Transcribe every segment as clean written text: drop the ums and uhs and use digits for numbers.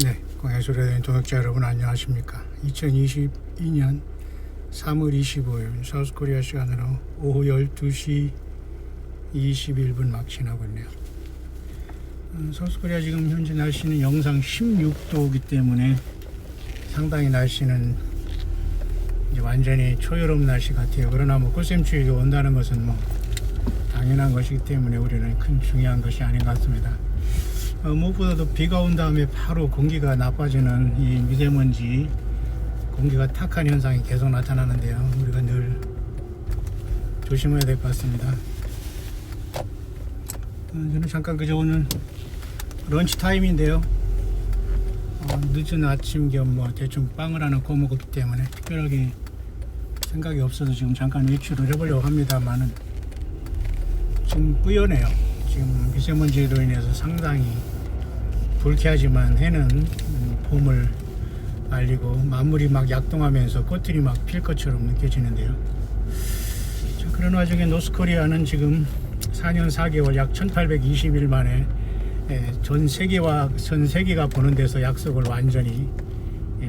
네, 광야소리의 동역자 여러분 안녕하십니까. 2022년 3월 25일 사우스코리아 시간으로 오후 12시 21분 막 지나고 있네요. 사우스코리아 지금 현재 날씨는 영상 16도이기 때문에 상당히 날씨는 이제 완전히 초여름 날씨 같아요. 그러나 뭐 꽃샘추위가 온다는 것은 뭐 당연한 것이기 때문에 우리는 큰 중요한 것이 아닌 것 같습니다. 무엇보다도 비가 온 다음에 바로 공기가 나빠지는 이 미세먼지, 공기가 탁한 현상이 계속 나타나는데요. 우리가 늘 조심해야 될 것 같습니다. 저는 잠깐 그저 오늘 런치 타임인데요. 늦은 아침 겸 뭐 대충 빵을 하나 구워 먹었기 때문에 특별하게 생각이 없어서 지금 잠깐 외출을 해보려고 합니다만은 지금 뿌연해요. 지금 미세먼지로 인해서 상당히 불쾌하지만 해는 봄을 알리고 만물이 막 약동하면서 꽃들이 막 필 것처럼 느껴지는데요. 자, 그런 와중에 노스코리아는 지금 4년 4개월 약 1820일 만에 전 세계가 보는 데서 약속을 완전히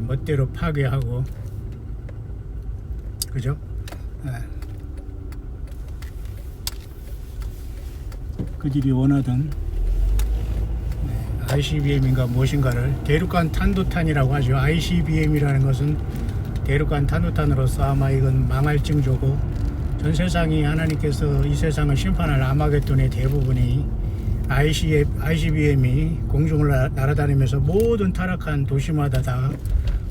멋대로 파괴하고, 그죠? 그들이 원하던 ICBM인가 무엇인가를 대륙간 탄도탄이라고 하죠. ICBM이라는 것은 대륙간 탄도탄으로서 아마 이건 망할 징조고, 전 세상이 하나님께서 이 세상을 심판할 아마겟돈의 대부분이 ICBM이 공중을 날아다니면서 모든 타락한 도시마다 다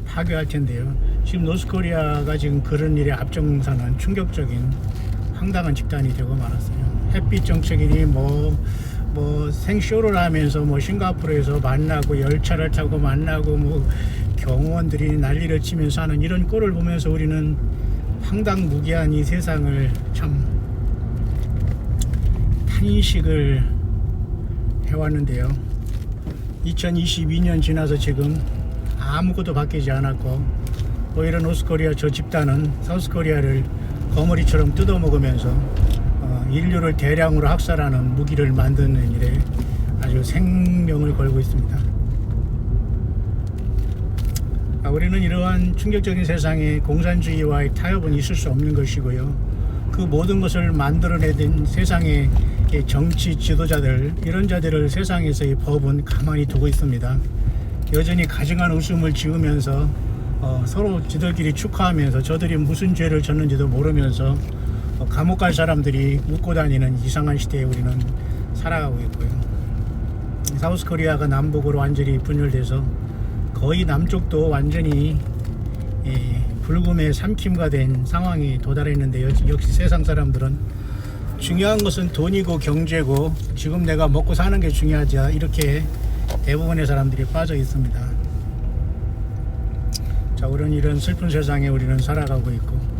파괴할 텐데요. 지금 노스코리아가 지금 그런 일에 앞장서는 충격적인 황당한 집단이 되고 말았어요. 햇빛 정책이니 뭐 생쇼를 하면서 뭐 싱가포르에서 만나고 열차를 타고 만나고 뭐 경호원들이 난리를 치면서 하는 이런 꼴을 보면서 우리는 황당무계한 이 세상을 참 탄식을 해왔는데요. 2022년 지나서 지금 아무것도 바뀌지 않았고, 오히려 노스코리아 저 집단은 사우스코리아를 거머리처럼 뜯어먹으면서 인류를 대량으로 학살하는 무기를 만드는 일에 아주 생명을 걸고 있습니다. 우리는 이러한 충격적인 세상에 공산주의와의 타협은 있을 수 없는 것이고요. 그 모든 것을 만들어내던 세상의 정치 지도자들, 이런 자들을 세상에서의 법은 가만히 두고 있습니다. 여전히 가증한 웃음을 지으면서 서로 지들끼리 축하하면서 저들이 무슨 죄를 졌는지도 모르면서 감옥 갈 사람들이 웃고 다니는 이상한 시대에 우리는 살아가고 있고요. 사우스코리아가 남북으로 완전히 분열돼서 거의 남쪽도 완전히 불금에 삼킴가 된 상황이 도달했는데, 역시 세상 사람들은 중요한 것은 돈이고 경제고 지금 내가 먹고 사는 게 중요하지, 이렇게 대부분의 사람들이 빠져 있습니다. 자, 우리는 이런 슬픈 세상에 우리는 살아가고 있고,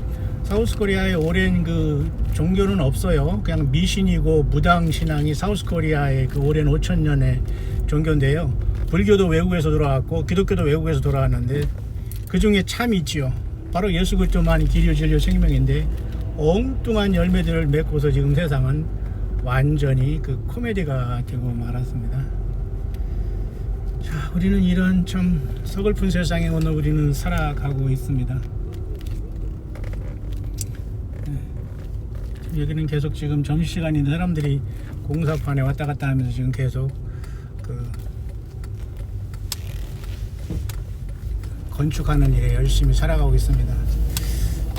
사우스코리아의 오랜 그 종교는 없어요. 그냥 미신이고 무당신앙이 사우스코리아의 그 오랜 5,000년의 종교인데요. 불교도 외국에서 돌아왔고 기독교도 외국에서 돌아왔는데 그 중에 참이 있지요. 바로 예수 그리스도만이 길이요 진리요 생명인데 엉뚱한 열매들을 맺고서 지금 세상은 완전히 그 코미디가 되고 말았습니다. 자, 우리는 이런 참 서글픈 세상에 오늘 우리는 살아가고 있습니다. 여기는 계속 지금 점심시간인데 사람들이 공사판에 왔다 갔다 하면서 지금 계속 그 건축하는 일에 열심히 살아가고 있습니다.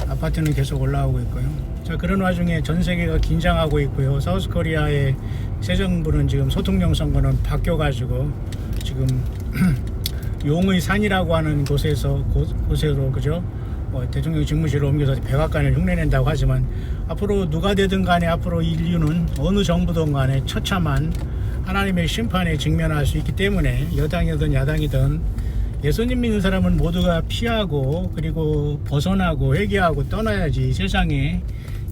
아파트는 계속 올라오고 있고요. 자, 그런 와중에 전 세계가 긴장하고 있고요. 사우스코리아의 새 정부는 지금 소통령 선거는 바뀌어가지고 지금 용의 산이라고 하는 곳으로 그죠? 대통령 직무실을 옮겨서 백악관을 흉내낸다고 하지만 앞으로 누가 되든 간에 앞으로 인류는 어느 정부든 간에 처참한 하나님의 심판에 직면할 수 있기 때문에 여당이든 야당이든 예수님 믿는 사람은 모두가 피하고 그리고 벗어나고 회개하고 떠나야지 세상에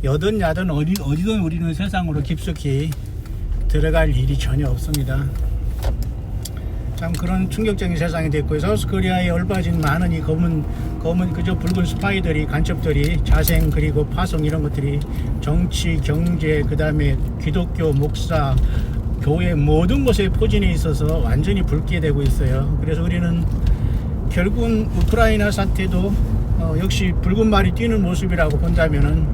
여든 야든 어디든 우리는 세상으로 깊숙이 들어갈 일이 전혀 없습니다. 참 그런 충격적인 세상이 됐고요. 사우스코리아에 얼빠진 많은 이 검은 그저 붉은 스파이들이, 간첩들이 자생 그리고 파송 이런 것들이 정치, 경제, 그 다음에 기독교, 목사, 교회 모든 곳에 포진해 있어서 완전히 붉게 되고 있어요. 그래서 우리는 결국은 우크라이나 사태도 역시 붉은 말이 뛰는 모습이라고 본다면은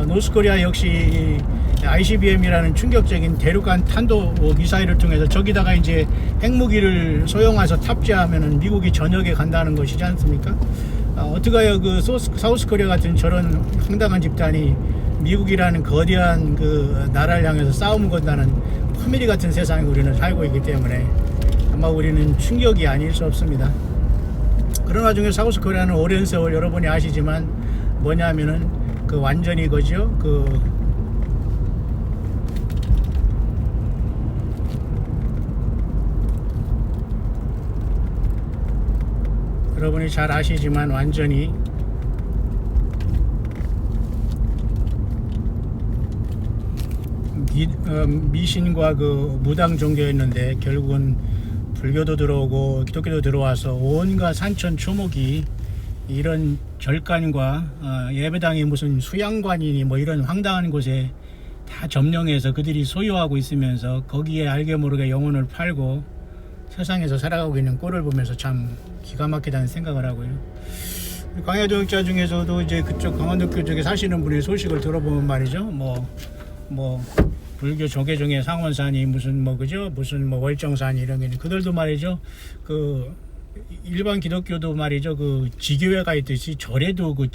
노스코리아 역시 ICBM이라는 충격적인 대륙간 탄도 미사일을 통해서 저기다가 이제 핵무기를 소형화해서 탑재하면은 미국이 전역에 간다는 것이지 않습니까? 어떡하여 그 사우스코리아 같은 저런 황당한 집단이 미국이라는 거대한 그 나라를 향해서 싸움을 건다는 코미디 같은 세상에 우리는 살고 있기 때문에 아마 우리는 충격이 아닐 수 없습니다. 그런 와중에 사우스코리아는 오랜 세월 여러분이 아시지만 뭐냐면은 그 완전히 거죠. 여러분이 잘 아시지만 완전히 미신과 그 무당 종교였는데 결국은 불교도 들어오고 기독교도 들어와서 온갖 산천 초목이 이런 절간과 예배당이 무슨 수양관이니 뭐 이런 황당한 곳에 다 점령해서 그들이 소유하고 있으면서 거기에 알게 모르게 영혼을 팔고 세상에서 살아가고 있는 꼴을 보면서 참 기가 막히다는 생각을 하고요. 광야조역자 중에서도 이제 그쪽 강원도교 쪽에 사시는 분의 소식을 들어보면 말이죠. 뭐 불교 조계 중에 상원산이 무슨 그죠? 무슨 월정산이 이런 게 그들도 말이죠. 그 일반 기독교도 말이죠. 그 지교회가 있듯이 절에도 그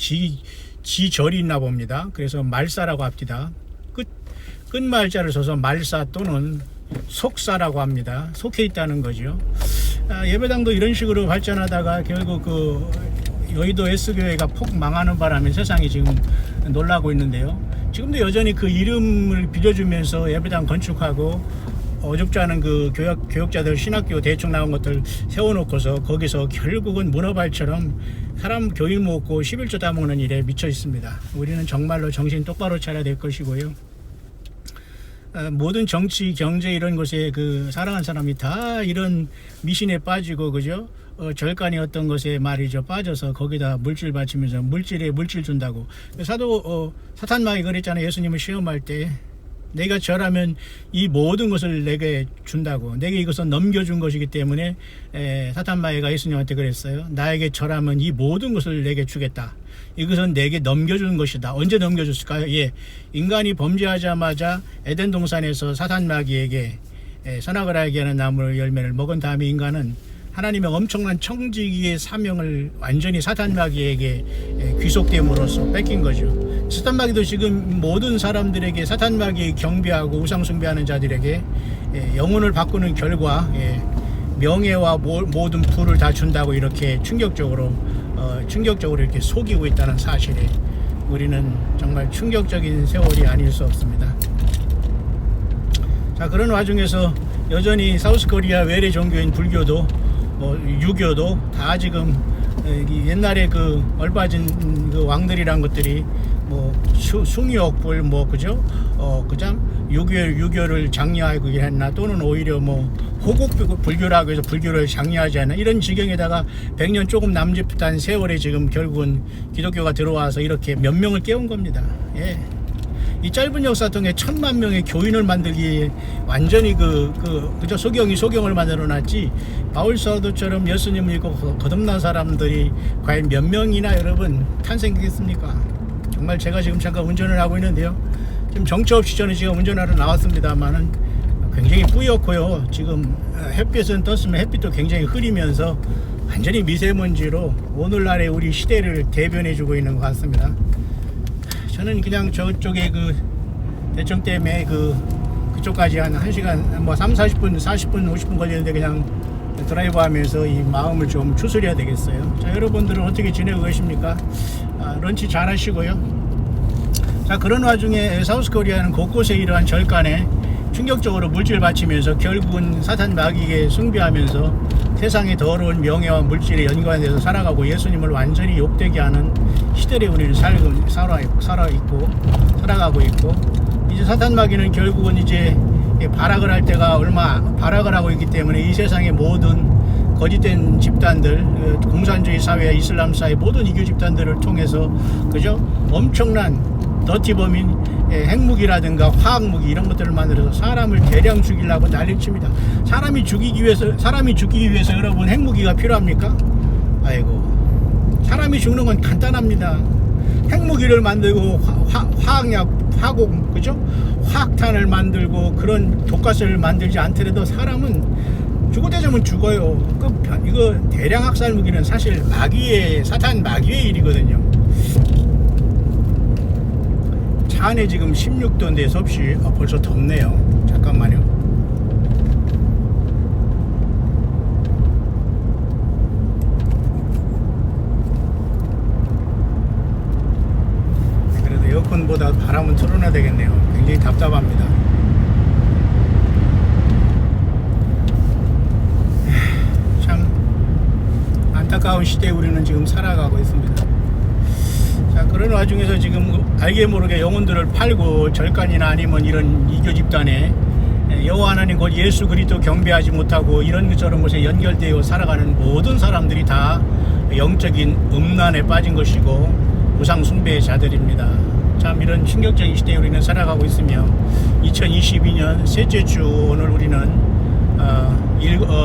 지절이 있나 봅니다. 그래서 말사라고 합니다. 끝말자를 써서 말사 또는 속사라고 합니다. 속해 있다는 거죠. 예배당도 이런 식으로 발전하다가 결국 그 여의도 S교회가 폭 망하는 바람에 세상이 지금 놀라고 있는데요. 지금도 여전히 그 이름을 빌려주면서 예배당 건축하고 어줍지 않은 그 교역자들 신학교 대충 나온 것들 세워놓고서 거기서 결국은 문어발처럼 사람 교인 먹고 11조 따먹는 일에 미쳐 있습니다. 우리는 정말로 정신 똑바로 차려야 될 것이고요. 모든 정치, 경제 이런 것에 그 사랑하는 사람이 다 이런 미신에 빠지고 그죠? 절간이 어떤 것에 말이죠 빠져서 거기다 물질 바치면서 물질에 물질 준다고 사도 사탄마귀 그랬잖아요. 예수님을 시험할 때 내가 절하면 이 모든 것을 내게 준다고 내게 이것은 넘겨준 것이기 때문에 사탄마귀가 예수님한테 그랬어요. 나에게 절하면 이 모든 것을 내게 주겠다. 이것은 내게 넘겨준 것이다. 언제 넘겨줬을까요? 인간이 범죄하자마자 에덴 동산에서 사탄마귀에게 선악을 알게 하는 나무 열매를 먹은 다음에 인간은 하나님의 엄청난 청지기의 사명을 완전히 사탄마귀에게 귀속됨으로써 뺏긴 거죠. 사탄마귀도 지금 모든 사람들에게 사탄마귀 경배하고 우상 숭배하는 자들에게 영혼을 바꾸는 결과 명예와 모든 부를 다 준다고 이렇게 충격적으로 이렇게 속이고 있다는 사실에 우리는 정말 충격적인 세월이 아닐 수 없습니다. 자, 그런 와중에서 여전히 사우스코리아 외래 종교인 불교도 유교도 다 지금 옛날에 그 얼빠진 그 왕들이란 것들이 숭유옥불 그죠? 그참 유교를 장려하고 했나 또는 오히려 호국 불교라고 해서 불교를 장려하지 않나 이런 지경에다가 100년 조금 남짓한 세월에 지금 결국은 기독교가 들어와서 이렇게 몇 명을 깨운 겁니다. 이 짧은 역사 통해 1000만 명의 교인을 만들기 완전히 그저 소경을 만들어 놨지 바울 사도처럼 예수님을 믿고 거듭난 사람들이 과연 몇 명이나 여러분 탄생했습니까? 정말 제가 지금 잠깐 운전을 하고 있는데요. 지금 정처 없이 저는 지금 운전하러 나왔습니다만은 굉장히 뿌옇고요. 지금 햇빛은 떴으면 햇빛도 굉장히 흐리면서 완전히 미세먼지로 오늘날의 우리 시대를 대변해주고 있는 것 같습니다. 저는 그냥 저쪽에 그 대청 때문에 그쪽까지 한 1시간 30-40분 50분 걸리는데 그냥 드라이브 하면서 이 마음을 좀 추스려야 되겠어요. 자, 여러분들은 어떻게 지내고 계십니까? 런치 잘 하시고요. 자, 그런 와중에 사우스코리아는 곳곳에 이러한 절간에 충격적으로 물질 바치면서 결국은 사탄 마귀에게 숭배하면서 세상의 더러운 명예와 물질에 연관돼서 살아가고 예수님을 완전히 욕되게 하는 시대에 우리는 살아가고 있고 이제 사탄 마귀는 결국은 이제 발악을 할 때가 발악을 하고 있기 때문에 이 세상의 모든 거짓된 집단들 공산주의 사회 이슬람 사회 모든 이교 집단들을 통해서 그죠? 엄청난 더티범인 핵무기라든가 화학무기 이런 것들을 만들어서 사람을 대량 죽이려고 난리칩니다. 사람이 죽이기 위해서 여러분 핵무기가 필요합니까? 아이고, 사람이 죽는 건 간단합니다. 핵무기를 만들고 화학약, 화공, 그죠? 화학탄을 만들고 그런 독가스를 만들지 않더라도 사람은 죽어대자면 죽어요. 이거 대량 학살 무기는 사실 사탄 마귀의 일이거든요. 차 안에 지금 16도인데 섭씨 벌써 덥네요. 잠깐만요. 그래도 에어컨보다 바람은 틀어놔야 되겠네요. 굉장히 답답합니다. 참 안타까운 시대에 우리는 지금 살아가고 있습니다. 자, 그런 와중에서 지금 알게 모르게 영혼들을 팔고 절간이나 아니면 이런 이교 집단에 여호와 하나님 곧 예수 그리스도 경배하지 못하고 이런 저런 것에 연결되어 살아가는 모든 사람들이 다 영적인 음란에 빠진 것이고 우상 숭배의 자들입니다. 참 이런 충격적인 시대에 우리는 살아가고 있으며 2022년 셋째 주 오늘 우리는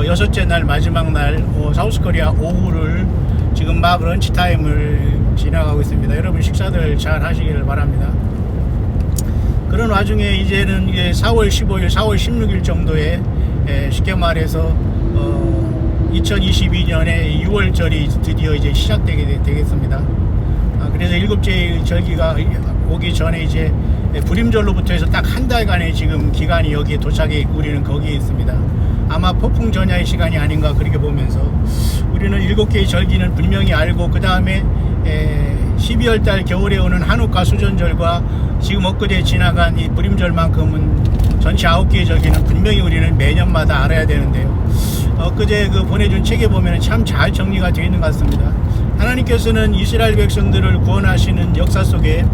여섯째 날 마지막 날 사우스코리아 오후를 지금 막 런치 타임을 지나가고 있습니다. 여러분 식사들 잘 하시기를 바랍니다. 그런 와중에 이제는 4월 15일, 4월 16일 정도에 쉽게 말해서 2022년의 6월절이 드디어 이제 시작되게 되겠습니다. 그래서 일곱째 절기가 오기 전에 이제 불임절로부터 해서 딱 한 달간의 지금 기간이 여기에 도착해 있고 우리는 거기에 있습니다. 아마 폭풍 전야의 시간이 아닌가 그렇게 보면서 우리는 7개의 절기는 분명히 알고 그 다음에 12월달 겨울에 오는 한우카 수전절과 지금 엊그제 지나간 이 불임절만큼은 전체 9개의 절기는 분명히 우리는 매년마다 알아야 되는데요. 엊그제 그 보내준 책에 보면 참 잘 정리가 되어 있는 것 같습니다. 하나님께서는 이스라엘 백성들을 구원하시는 역사 속에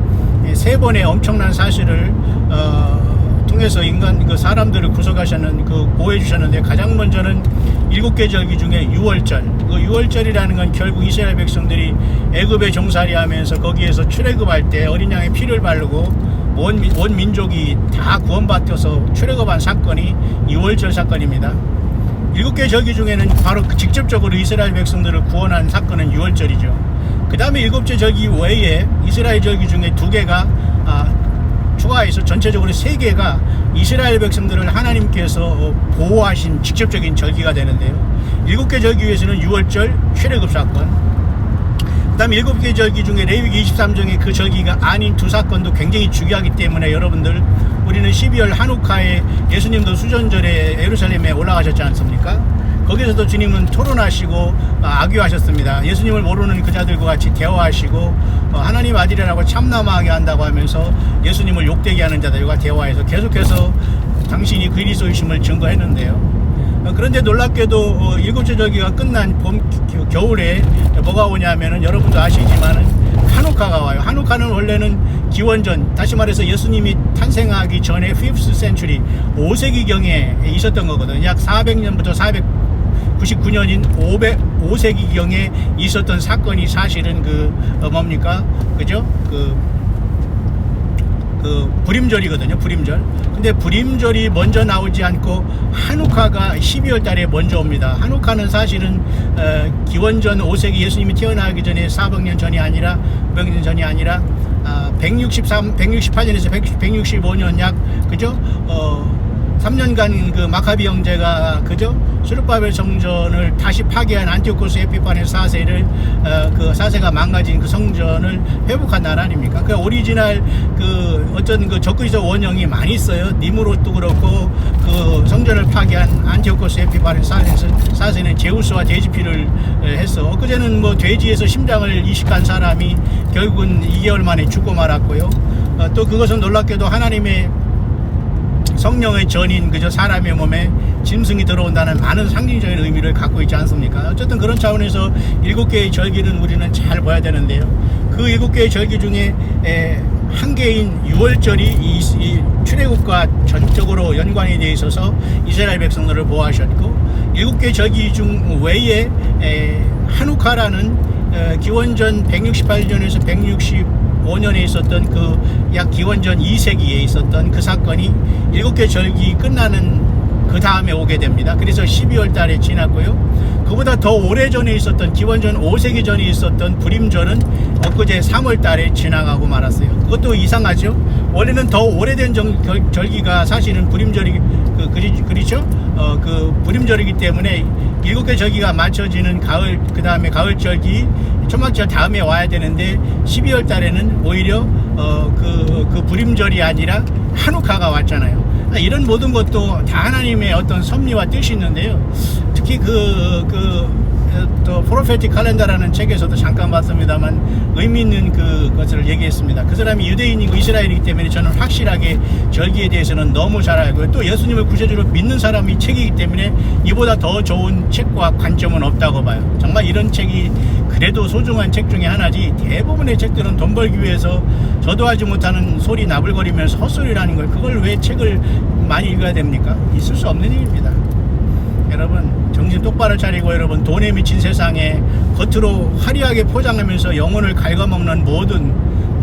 3번의 엄청난 사실을 통해서 사람들을 구속하셨는 보호해 주셨는데 가장 먼저는 7개 절기 중에 6월절. 그 6월절이라는 건 결국 이스라엘 백성들이 애굽에 종살이 하면서 거기에서 출애굽할 때 어린 양의 피를 바르고 온 민족이 다 구원받아서 출애굽한 사건이 6월절 사건입니다. 7개 절기 중에는 바로 직접적으로 이스라엘 백성들을 구원한 사건은 6월절이죠. 그 다음에 7째 절기 외에 이스라엘 절기 중에 2개가 추가해서 전체적으로 3개가 이스라엘 백성들을 하나님께서 보호하신 직접적인 절기가 되는데요. 7개 절기 위해서는 6월절 출애굽 사건, 그 다음에 7개 절기 중에 레위기 23장의 그 절기가 아닌 2 사건도 굉장히 중요하기 때문에 여러분들 우리는 12월 한우카에 예수님도 수전절에 예루살렘에 올라가셨지 않습니까? 거기서도 주님은 토론하시고 악유하셨습니다. 예수님을 모르는 그 자들과 같이 대화하시고 하나님 아들이라고 참남하게 한다고 하면서 예수님을 욕되게 하는 자들과 대화해서 계속해서 당신이 그리스도이심을 증거했는데요. 그런데 놀랍게도 7째 절기가 끝난 겨울에 뭐가 오냐면은 여러분도 아시지만은 한우카가 와요. 한우카는 원래는 기원전, 다시 말해서 예수님이 탄생하기 전에 5th century, 5세기경에 있었던 거거든요. 약 400년부터 499년인 5세기경에 있었던 사건이 사실은 뭡니까? 그죠? 불임절이거든요. 불임절. 근데 불임절이 먼저 나오지 않고 한우카가 12월 달에 먼저 옵니다. 한우카는 사실은 기원전 5세기 예수님이 태어나기 전에 400년 전이 아니라 500년 전이 아니라 168년에서 165년 약 그죠? 3년간 그 마카비 형제가 그죠? 수르바벨 성전을 다시 파괴한 안티오코스 에피파네 4세를 그 4세가 망가진 그 성전을 회복한 나라 아닙니까? 그 오리지널 어떤 적그리스도 원형이 많이 있어요. 니무롯도 그렇고 그 성전을 파괴한 안티오코스 에피파네 4세는 제우스와 돼지피를 했어. 엊그제는 뭐 돼지에서 심장을 이식한 사람이 결국은 2개월 만에 죽고 말았고요. 또 그것은 놀랍게도 하나님의 성령의 전인 그저 사람의 몸에 짐승이 들어온다는 많은 상징적인 의미를 갖고 있지 않습니까? 어쨌든 그런 차원에서 7개의 절기는 우리는 잘 봐야 되는데요. 그 7개의 절기 중에 한 개인 6월절이 이 출애굽과 전적으로 연관이 되어 있어서 이스라엘 백성들을 보호하셨고 7개 절기 중 외에 한우카라는 기원전 168년에서 2015년에 있었던 그 약 기원전 2세기에 있었던 그 사건이 7개 절기 끝나는 그 다음에 오게 됩니다. 그래서 12월 달에 지났고요. 그보다 더 오래전에 있었던 기원전 5세기 전에 있었던 불임절은 엊그제 3월 달에 지나가고 말았어요. 그것도 이상하죠. 원래는 더 오래된 절기가 사실은 불임절이 그렇죠? 그 불임절이기 때문에 7개 절기가 맞춰지는 가을, 그 다음에 가을절기, 초막절 다음에 와야 되는데 12월 달에는 오히려 그 불임절이 아니라 한우카가 왔잖아요. 이런 모든 것도 다 하나님의 어떤 섭리와 뜻이 있는데요. 특히 또 프로페틱 칼렌더라는 책에서도 잠깐 봤습니다만 의미 있는 그것을 얘기했습니다. 그 사람이 유대인이고 이스라엘이기 때문에 저는 확실하게 절기에 대해서는 너무 잘 알고요. 또 예수님을 구세주로 믿는 사람이 책이기 때문에 이보다 더 좋은 책과 관점은 없다고 봐요. 정말 이런 책이 그래도 소중한 책 중에 하나지, 대부분의 책들은 돈 벌기 위해서 저도 하지 못하는 소리 나불거리면서 헛소리라는 걸, 그걸 왜 책을 많이 읽어야 됩니까? 있을 수 없는 일입니다. 여러분 정신 똑바로 차리고, 여러분 돈에 미친 세상에 겉으로 화려하게 포장하면서 영혼을 갉아먹는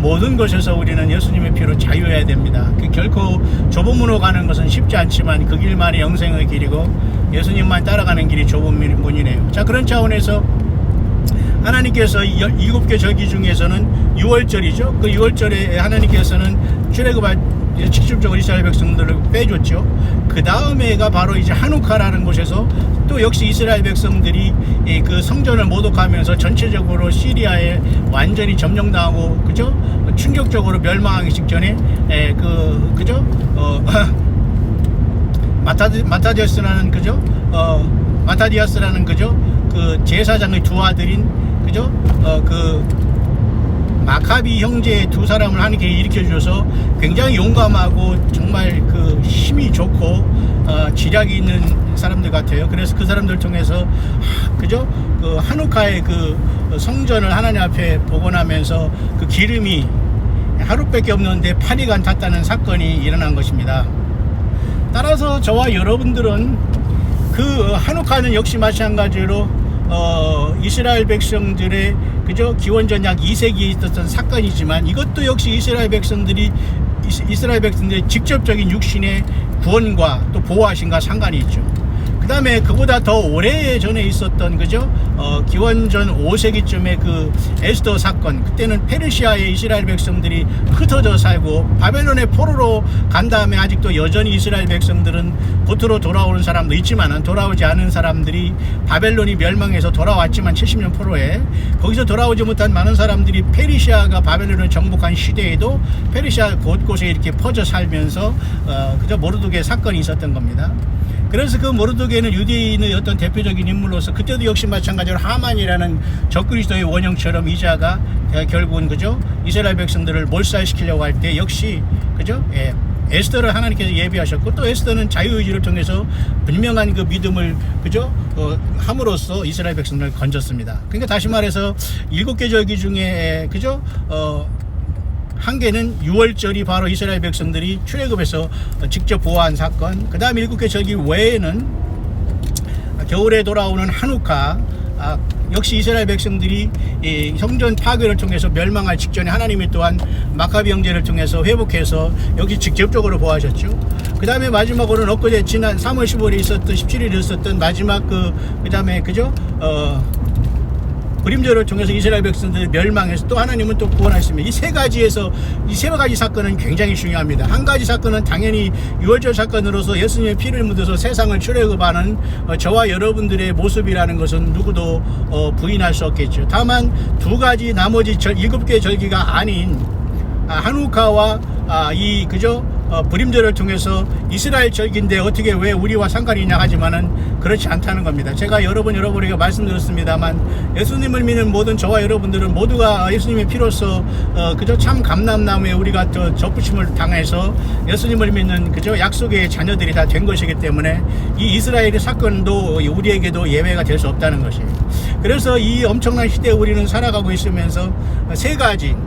모든 것에서 우리는 예수님의 피로 자유해야 됩니다. 결코 좁은 문으로 가는 것은 쉽지 않지만 그 길만이 영생의 길이고 예수님만 따라가는 길이 좁은 문이네요. 자, 그런 차원에서 하나님께서 7개 절기 중에서는 6월절이죠. 그 6월절에 하나님께서는 출애굽할 직접적으로 이스라엘 백성들을 빼줬죠. 그 다음에가 바로 이제 한우카라는 곳에서 또 역시 이스라엘 백성들이 그 성전을 모독하면서 전체적으로 시리아에 완전히 점령당하고, 그죠? 충격적으로 멸망하기 직전에 그죠? 마타디아스라는 그죠? 마타디아스라는 그죠? 그 제사장의 두 아들인 그죠? 마카비 형제 두 사람을 하나님께 일으켜 주셔서 굉장히 용감하고 정말 그 힘이 좋고 지략이 있는 사람들 같아요. 그래서 그 사람들 통해서 그죠? 그 한우카의 그 성전을 하나님 앞에 복원하면서 그 기름이 하루밖에 없는데 8일간 탔다는 사건이 일어난 것입니다. 따라서 저와 여러분들은 그 한우카는 역시 마찬가지로 이스라엘 백성들의 그죠? 기원전 약 2세기에 있었던 사건이지만 이것도 역시 이스라엘 백성들의 직접적인 육신의 구원과 또 보호하심과 상관이 있죠. 그 다음에 그보다 더 오래 전에 있었던 그죠? 기원전 5세기쯤에 그 에스더 사건, 그때는 페르시아의 이스라엘 백성들이 흩어져 살고 바벨론의 포로로 간 다음에 아직도 여전히 이스라엘 백성들은 겉으로 돌아오는 사람도 있지만 돌아오지 않은 사람들이 바벨론이 멸망해서 돌아왔지만 70년 포로에 거기서 돌아오지 못한 많은 사람들이 페르시아가 바벨론을 정복한 시대에도 페르시아 곳곳에 이렇게 퍼져 살면서 그저 모르드게 사건이 있었던 겁니다. 그래서 그 모르드게는 유대인의 어떤 대표적인 인물로서 그때도 역시 마찬가지로 하만이라는 적그리스도의 원형처럼 이자가 결국은 그죠? 이스라엘 백성들을 몰살시키려고 할 때 역시 그죠? 에스더를 하나님께서 예비하셨고 또 에스더는 자유의지를 통해서 분명한 그 믿음을 그죠? 함으로써 이스라엘 백성들을 건졌습니다. 그러니까 다시 말해서 7개 절기 중에 그죠? 한 개는 6월절이 바로 이스라엘 백성들이 출애굽에서 직접 보호한 사건, 그 다음에 7개 절기 외에는 겨울에 돌아오는 한우카, 역시 이스라엘 백성들이 성전 파괴를 통해서 멸망할 직전에 하나님이 또한 마카비 형제를 통해서 회복해서 여기 직접적으로 보호하셨죠. 그 다음에 마지막으로는 엊그제 지난 3월 15일에 있었던 17일에 있었던 마지막 그 다음에 그죠? 불임절을 통해서 이스라엘 백성들이 멸망해서 또 하나님은 또 구원하십니다. 이 세 가지 사건은 굉장히 중요합니다. 한 가지 사건은 당연히 6월절 사건으로서 예수님의 피를 묻어서 세상을 출애굽하는 저와 여러분들의 모습이라는 것은 누구도 부인할 수 없겠죠. 다만 두 가지 나머지 7개 절기가 아닌 한우카와 이 그죠? 불임절을 통해서 이스라엘 절기인데 어떻게 왜 우리와 상관이 있냐 하지만은 그렇지 않다는 겁니다. 제가 여러분에게 말씀드렸습니다만 예수님을 믿는 모든 저와 여러분들은 모두가 예수님의 피로서 그저 참 감람나무에 우리가 접붙임을 당해서 예수님을 믿는 그저 약속의 자녀들이 다 된 것이기 때문에 이 이스라엘의 사건도 우리에게도 예외가 될 수 없다는 것이에요. 그래서 이 엄청난 시대에 우리는 살아가고 있으면서 세 가지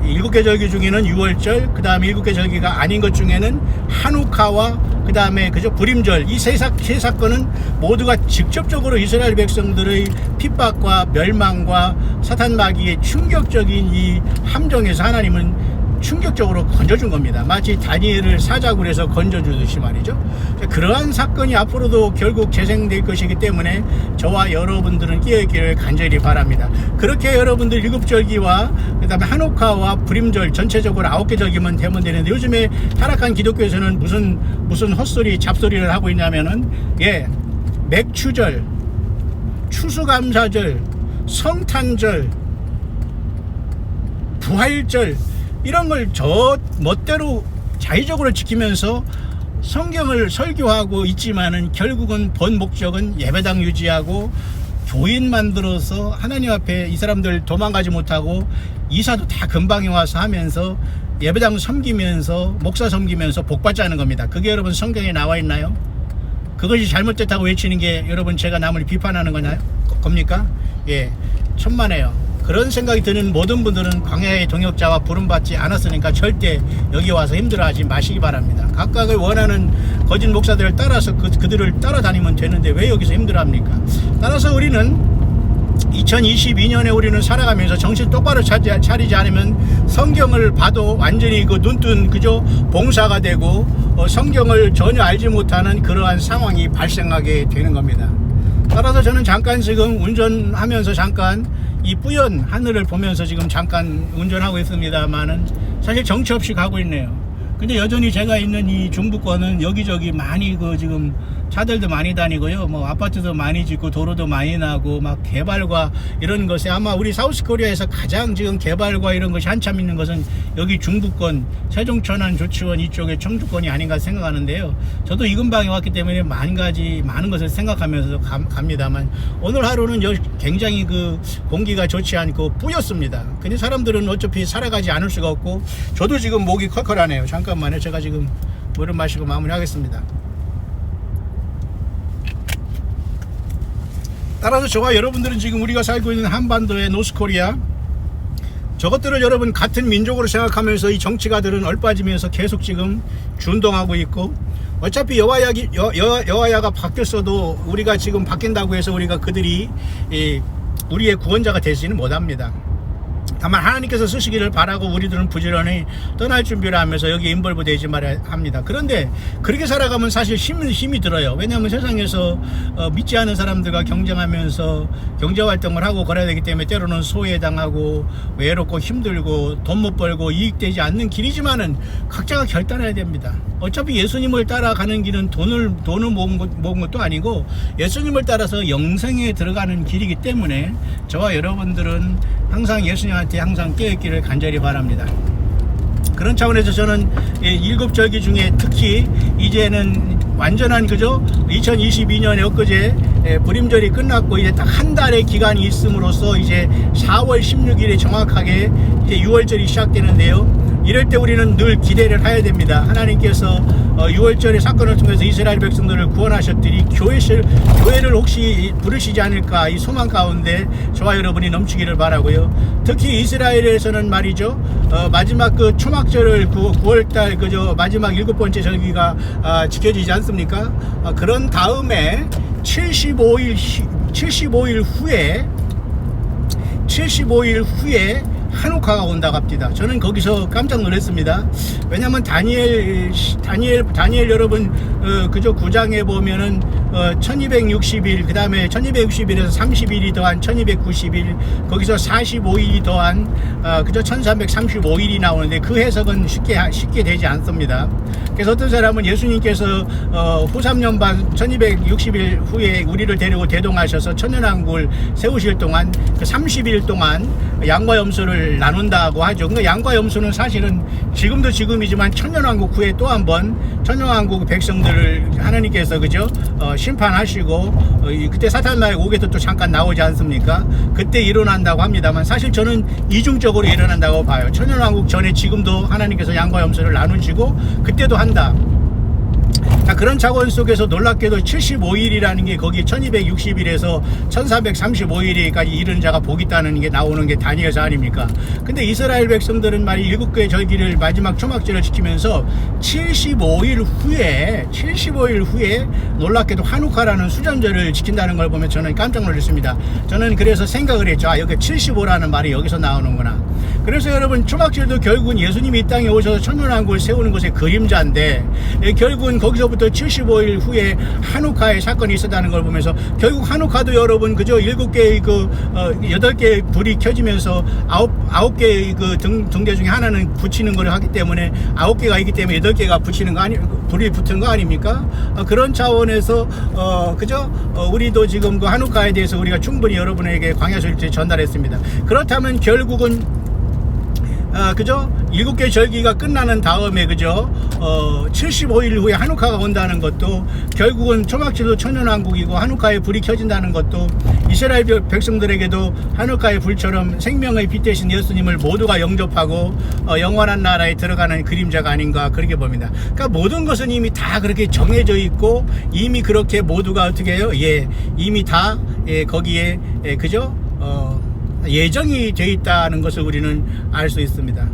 7개 절기 중에는 6월절, 그 다음에 7개 절기가 아닌 것 중에는 한우카와 그 다음에 그저 불임절, 이 세 사건은 모두가 직접적으로 이스라엘 백성들의 핍박과 멸망과 사탄 마귀의 충격적인 이 함정에서 하나님은 충격적으로 건져준 겁니다. 마치 다니엘을 사자굴 해서 건져주듯이 말이죠. 그러한 사건이 앞으로도 결국 재생될 것이기 때문에 저와 여러분들은 깨어있기를 간절히 바랍니다. 그렇게 여러분들 일곱절기와 그 다음에 한옥화와 불임절 전체적으로 9개 절기만 되면 되는데, 요즘에 타락한 기독교에서는 무슨 헛소리 잡소리를 하고 있냐면은 맥추절, 추수감사절, 성탄절, 부활절 이런 걸 저 멋대로 자의적으로 지키면서 성경을 설교하고 있지만은 결국은 본 목적은 예배당 유지하고 교인 만들어서 하나님 앞에 이 사람들 도망가지 못하고 이사도 다 근방에 와서 하면서 예배당 섬기면서 목사 섬기면서 복받자는 겁니다. 그게 여러분 성경에 나와 있나요? 그것이 잘못됐다고 외치는 게 여러분 제가 남을 비판하는 겁니까? 천만에요. 그런 생각이 드는 모든 분들은 광야의 동역자와 부름받지 않았으니까 절대 여기 와서 힘들어하지 마시기 바랍니다. 각각의 원하는 거짓 목사들을 따라서 그들을 따라다니면 되는데 왜 여기서 힘들어합니까? 따라서 우리는 2022년에 우리는 살아가면서 정신 똑바로 차리지 않으면 성경을 봐도 완전히 그 눈뜬 그저 봉사가 되고 성경을 전혀 알지 못하는 그러한 상황이 발생하게 되는 겁니다. 따라서 저는 잠깐 지금 운전하면서 잠깐 이 뿌연 하늘을 보면서 지금 잠깐 운전하고 있습니다만은 사실 정처 없이 가고 있네요. 근데 여전히 제가 있는 이 중부권은 여기저기 많이 지금 차들도 많이 다니고요. 뭐 아파트도 많이 짓고 도로도 많이 나고 막 개발과 이런 것에 아마 우리 사우스코리아에서 가장 지금 개발과 이런 것이 한참 있는 것은 여기 중부권 세종, 천안, 조치원 이쪽의 청주권이 아닌가 생각하는데요. 저도 이 근방에 왔기 때문에 많은 것을 생각하면서 갑니다만 오늘 하루는 굉장히 그 공기가 좋지 않고 뿌였습니다. 근데 사람들은 어차피 살아가지 않을 수가 없고 저도 지금 목이 컬컬하네요. 잠깐만요. 제가 지금 물을 마시고 마무리하겠습니다. 따라서 저와 여러분들은 지금 우리가 살고 있는 한반도의 노스코리아, 저것들을 여러분 같은 민족으로 생각하면서 이 정치가들은 얼빠지면서 계속 지금 준동하고 있고, 어차피 여호와야가 바뀌었어도 우리가 지금 바뀐다고 해서 우리가 그들이 우리의 구원자가 되지는 못합니다. 다만 하나님께서 쓰시기를 바라고 우리들은 부지런히 떠날 준비를 하면서 여기에 인벌브 되지 말아야 합니다. 그런데 그렇게 살아가면 사실 힘이 들어요. 왜냐하면 세상에서 믿지 않은 사람들과 경쟁하면서 경제활동을 하고 그래야 되기 때문에 때로는 소외당하고 외롭고 힘들고 돈 못 벌고 이익되지 않는 길이지만은 각자가 결단해야 됩니다. 어차피 예수님을 따라가는 길은 돈을 모은 것도 아니고 예수님을 따라서 영생에 들어가는 길이기 때문에 저와 여러분들은 항상 예수님한테 항상 깨어있기를 간절히 바랍니다. 그런 차원에서 저는 일곱절기 중에 특히 이제는 완전한 2022년에 엊그제 불임절이 끝났고 이제 딱 한 달의 기간이 있음으로써 이제 4월 16일에 정확하게 이제 6월절이 시작되는데요. 이럴 때 우리는 늘 기대를 해야 됩니다. 하나님께서 6월절의 사건을 통해서 이스라엘 백성들을 구원하셨더니 교회를 혹시 부르시지 않을까 이 소망 가운데 저와 여러분이 넘치기를 바라고요. 특히 이스라엘에서는 말이죠, 마지막 그 초막절을 9월달 마지막 7번째 절기가 지켜지지 않습니까? 그런 다음에 75일 후에 한옥화가 온다고 합니다. 저는 거기서 깜짝 놀랐습니다. 왜냐하면 다니엘 여러분 그저 9장에 보면은 1260일, 그 다음에 1260일에서 30일이 더한 1290일, 거기서 45일이 더한 그저 1335일이 나오는데 그 해석은 쉽게 되지 않습니다. 그래서 어떤 사람은 예수님께서 후 3년 반 1260일 후에 우리를 데리고 대동하셔서 천년왕국을 세우실 동안 그 30일 동안 양과 염소를 나눈다고 하죠. 그러니까 양과 염소는 사실은 지금도 지금이지만 천년왕국 후에 또 한 번 천년왕국 백성들을 하나님께서 심판하시고 그때 사탄나의 옥에서 또 잠깐 나오지 않습니까? 그때 일어난다고 합니다만 사실 저는 이중적으로 일어난다고 봐요. 천년왕국 전에 지금도 하나님께서 양과 염소를 나누시고 그때도 한다. 자, 그런 차원 속에서 놀랍게도 75일이라는 게 거기 1260일에서 1335일까지 이른 자가 복 있다는 게 나오는 게 다니엘서 아닙니까? 근데 이스라엘 백성들은 말이 7개의 절기를 마지막 초막절을 지키면서 75일 후에 놀랍게도 한우카라는 수전절을 지킨다는 걸 보면 저는 깜짝 놀랐습니다. 저는 그래서 생각을 했죠. 아, 여기 75라는 말이 여기서 나오는구나. 그래서 여러분, 초막절도 결국은 예수님이 이 땅에 오셔서 천년왕국을 세우는 것의 그림자인데, 결국은 거기서부터 75일 후에 한우카의 사건이 있었다는 걸 보면서, 결국 한우카도 여러분 그저 7개의 8개의 불이 켜지면서 9개의 등대 중에 하나는 붙이는 걸 하기 때문에 9개가 있기 때문에 8개가 붙이는 거 불이 붙은 거 아닙니까? 그런 차원에서 우리도 지금 그 한우카에 대해서 우리가 충분히 여러분에게 광야절기에 전달했습니다. 그렇다면 결국은 7개 절기가 끝나는 다음에 75일 후에 한우카가 온다는 것도, 결국은 초막절도 천년왕국이고 한우카에 불이 켜진다는 것도 이스라엘 백성들에게도 한우카의 불처럼 생명의 빛 되신 예수님을 모두가 영접하고 영원한 나라에 들어가는 그림자가 아닌가, 그렇게 봅니다. 그러니까 모든 것은 이미 다 그렇게 정해져 있고, 이미 그렇게 모두가 어떻게 해요? 이미 다 거기에 예정이 되어 있다는 것을 우리는 알 수 있습니다.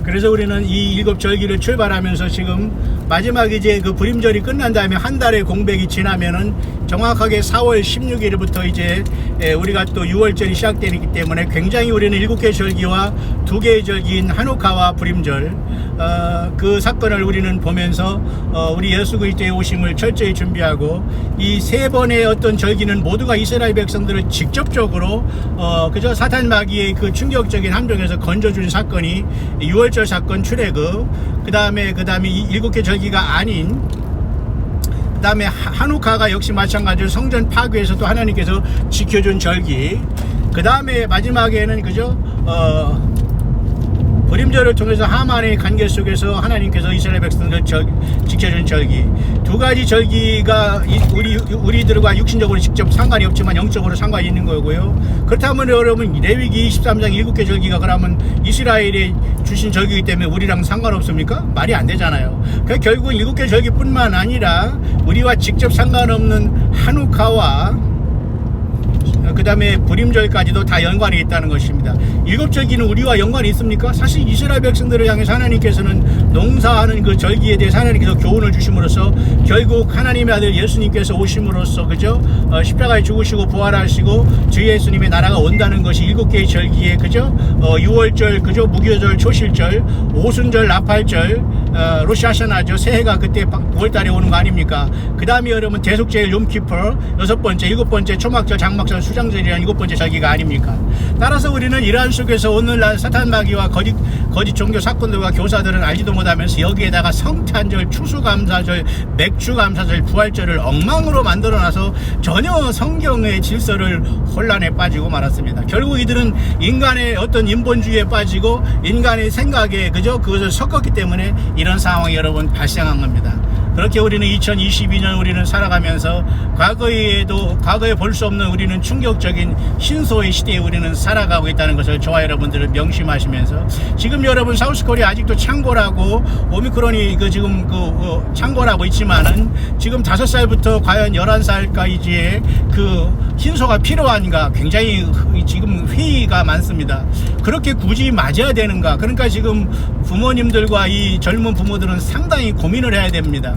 그래서 우리는 이 7절기를 출발하면서 지금 마지막 이제 그 부림절이 끝난 다음에 한 달의 공백이 지나면은 정확하게 4월 16일부터 이제 우리가 또 6월절이 시작되기 때문에 굉장히 우리는 7개 절기와 2개의 절기인 한우카와 부림절, 그 사건을 우리는 보면서 우리 예수 그리스도의 오심을 철저히 준비하고, 이 3번의 어떤 절기는 모두가 이스라엘 백성들을 직접적으로 사탄 마귀의 그 충격적인 함정에서 건져준 사건이 6월절 사건 출애굽, 그 다음에 7개 절기가 아닌 그 다음에 한우카가 역시 마찬가지로 성전 파괴에서 또 하나님께서 지켜준 절기, 그 다음에 마지막에는 부림절을 통해서 하만의 관계 속에서 하나님께서 이스라엘 백성들을 지켜준 절기, 2가지 절기가 우리들과 육신적으로 직접 상관이 없지만 영적으로 상관이 있는 거고요. 그렇다면 여러분, 레위기 23장 7개 절기가 그러면 이스라엘에 주신 절기이기 때문에 우리랑 상관없습니까? 말이 안 되잖아요. 그러니까 결국은 7개 절기뿐만 아니라 우리와 직접 상관없는 한우카와 그 다음에 부림절까지도 다 연관이 있다는 것입니다. 7절기는 우리와 연관이 있습니까? 사실 이스라엘 백성들을 향해서 하나님께서는 농사하는 그 절기에 대해서 하나님께서 교훈을 주심으로써 결국 하나님의 아들 예수님께서 오심으로써 십자가에 죽으시고 부활하시고 주 예수님의 나라가 온다는 것이 7개의 절기에 6월절 무교절 초실절 오순절 나팔절 로시아샤나죠. 새해가 그때 9월달에 오는 거 아닙니까? 그 다음에 여러분 대속제일 욤키퍼 6번째 7번째 초막절 장막절 수장절이라는 7번째 절기가 아닙니까? 따라서 우리는 이러한 속에서 오늘날 사탄 마귀와 거짓 종교 사건들과 교사들은 알지도 못하면서 여기에다가 성탄절, 추수감사절, 맥주감사절, 부활절을 엉망으로 만들어놔서 전혀 성경의 질서를 혼란에 빠지고 말았습니다. 결국 이들은 인간의 어떤 인본주의에 빠지고 인간의 생각에 그것을 섞었기 때문에 이런 상황이 여러분 발생한 겁니다. 그렇게 우리는 2022년 우리는 살아가면서 과거에 볼 수 없는 우리는 충격적인 신소의 시대에 우리는 살아가고 있다는 것을 저와 여러분들을 명심하시면서, 지금 여러분 사우스코리아 아직도 창고라고 오미크론이 창고라고 있지만은 지금 5살부터 과연 11살까지의 그 신소가 필요한가 굉장히 지금 회의가 많습니다. 그렇게 굳이 맞아야 되는가? 그러니까 지금 부모님들과 이 젊은 부모들은 상당히 고민을 해야 됩니다.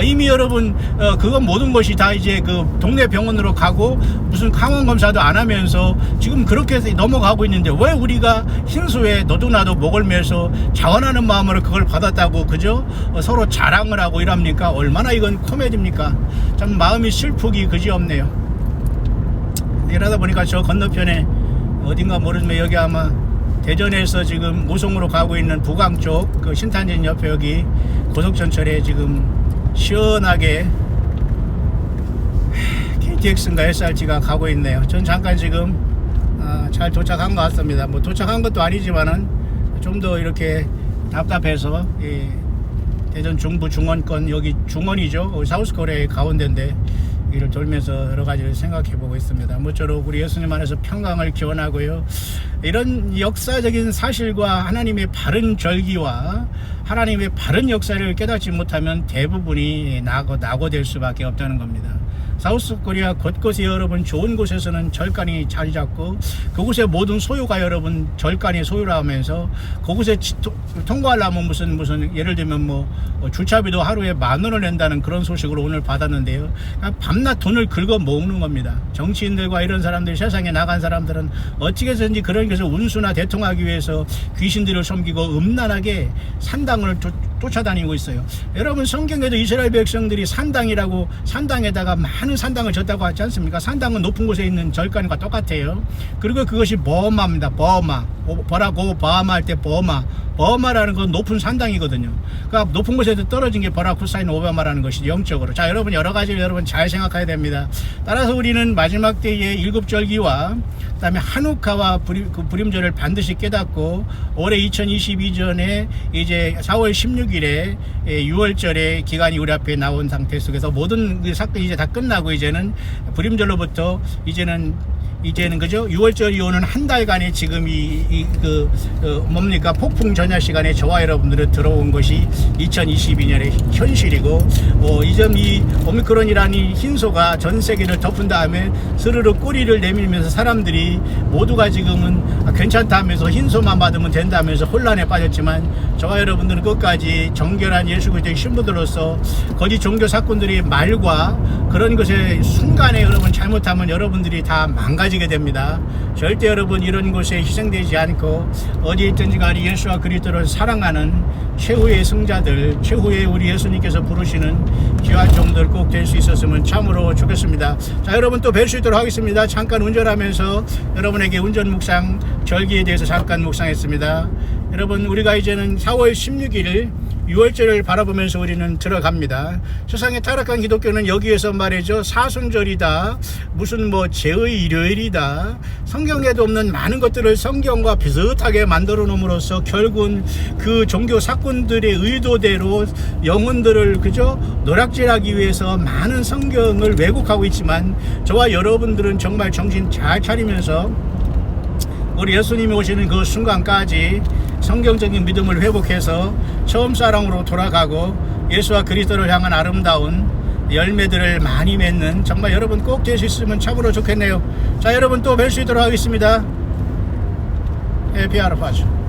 이미 여러분 그건 모든 것이 다 이제 그 동네 병원으로 가고 무슨 항원 검사도 안 하면서 지금 그렇게 해서 넘어가고 있는데, 왜 우리가 흰수에 너도 나도 목을 매서 자원하는 마음으로 그걸 받았다고 서로 자랑을 하고 이럽니까? 얼마나 이건 코미디입니까? 참 마음이 슬프기 그지없네요. 이러다 보니까 저 건너편에 어딘가 모르지만 여기 아마 대전에서 지금 모송으로 가고 있는 부강 쪽 그 신탄진 옆에 여기 고속전철에 지금 시원하게 KTX인가 SRT가 가고 있네요. 전 잠깐 지금 잘 도착한 것 같습니다. 뭐 도착한 것도 아니지만은 좀 더 이렇게 답답해서 대전 중부 중원권, 여기 중원이죠. 사우스코리아의 가운데인데 이를 돌면서 여러 가지를 생각해 보고 있습니다. 모쪼록 우리 예수님 안에서 평강을 기원하고요. 이런 역사적인 사실과 하나님의 바른 절기와 하나님의 바른 역사를 깨닫지 못하면 대부분이 낙오될 수밖에 없다는 겁니다. 사우스코리아 곳곳에 여러분 좋은 곳에서는 절간이 자리 잡고 그곳의 모든 소유가 여러분 절간이 소유라 하면서 그곳에 통과하려면 무슨 예를 들면 뭐 주차비도 하루에 10,000원을 낸다는 그런 소식을 오늘 받았는데요. 밤낮 돈을 긁어 모으는 겁니다. 정치인들과 이런 사람들, 세상에 나간 사람들은 어떻게 해서든지 그런 것을 운수나 대통하기 위해서 귀신들을 섬기고 음란하게 산당을 쫓아다니고 있어요. 여러분 성경에도 이스라엘 백성들이 산당에다가 많은 산당을 졌다고 하지 않습니까? 산당은 높은 곳에 있는 절간과 똑같아요. 그리고 그것이 버마입니다. 버라고 바하마 할 때 버마라는 건 높은 산당이거든요. 그러니까 높은 곳에서 떨어진 게 버라쿠사인 오바마라는 것이죠. 영적으로. 자, 여러분 여러 가지를 여러분 잘 생각해야 됩니다. 따라서 우리는 마지막 때의 일곱절기와 그다음에 한우카와 부림절을 반드시 깨닫고 올해 2022년에 이제 4월 16일에 6월절의 기간이 우리 앞에 나온 상태 속에서 모든 그 사건이 이제 다 끝나고 이제는 부림절로부터 이제는 그죠? 6월절이 오는 한 달간의 지금 뭡니까? 폭풍 전야 시간에 저와 여러분들은 들어온 것이 2022년의 현실이고, 이 오미크론이라는 흰소가 전 세계를 덮은 다음에 스르르 꼬리를 내밀면서 사람들이 모두가 지금은 괜찮다 하면서 흰소만 받으면 된다 하면서 혼란에 빠졌지만, 저와 여러분들은 끝까지 정결한 예수 그리스도의 신부들로서 거짓 종교 사건들이 말과 그런 것에 순간에 여러분 잘못하면 여러분들이 다 망가지게 됩니다. 절대 여러분 이런 곳에 희생되지 않고 어디에 있든지 간에 예수와 그리스도를 사랑하는 최후의 승자들, 최후의 우리 예수님께서 부르시는 귀한 종들 꼭 될 수 있었으면 참으로 좋겠습니다. 자, 여러분 또 뵐 수 있도록 하겠습니다. 잠깐 운전하면서 여러분에게 운전 묵상 절기에 대해서 잠깐 묵상했습니다. 여러분 우리가 이제는 4월 16일 6월절을 바라보면서 우리는 들어갑니다. 세상에 타락한 기독교는 여기에서 말이죠, 사순절이다, 무슨 제의 일요일이다, 성경에도 없는 많은 것들을 성경과 비슷하게 만들어 놓음으로써 결국은 그 종교 사건들의 의도대로 영혼들을 노락질하기 위해서 많은 성경을 왜곡하고 있지만, 저와 여러분들은 정말 정신 잘 차리면서 우리 예수님이 오시는 그 순간까지 성경적인 믿음을 회복해서 처음 사랑으로 돌아가고 예수와 그리스도를 향한 아름다운 열매들을 많이 맺는 정말 여러분 꼭 될 수 있으면 참으로 좋겠네요. 자, 여러분 또 뵐 수 있도록 하겠습니다. 해피 하루 파주.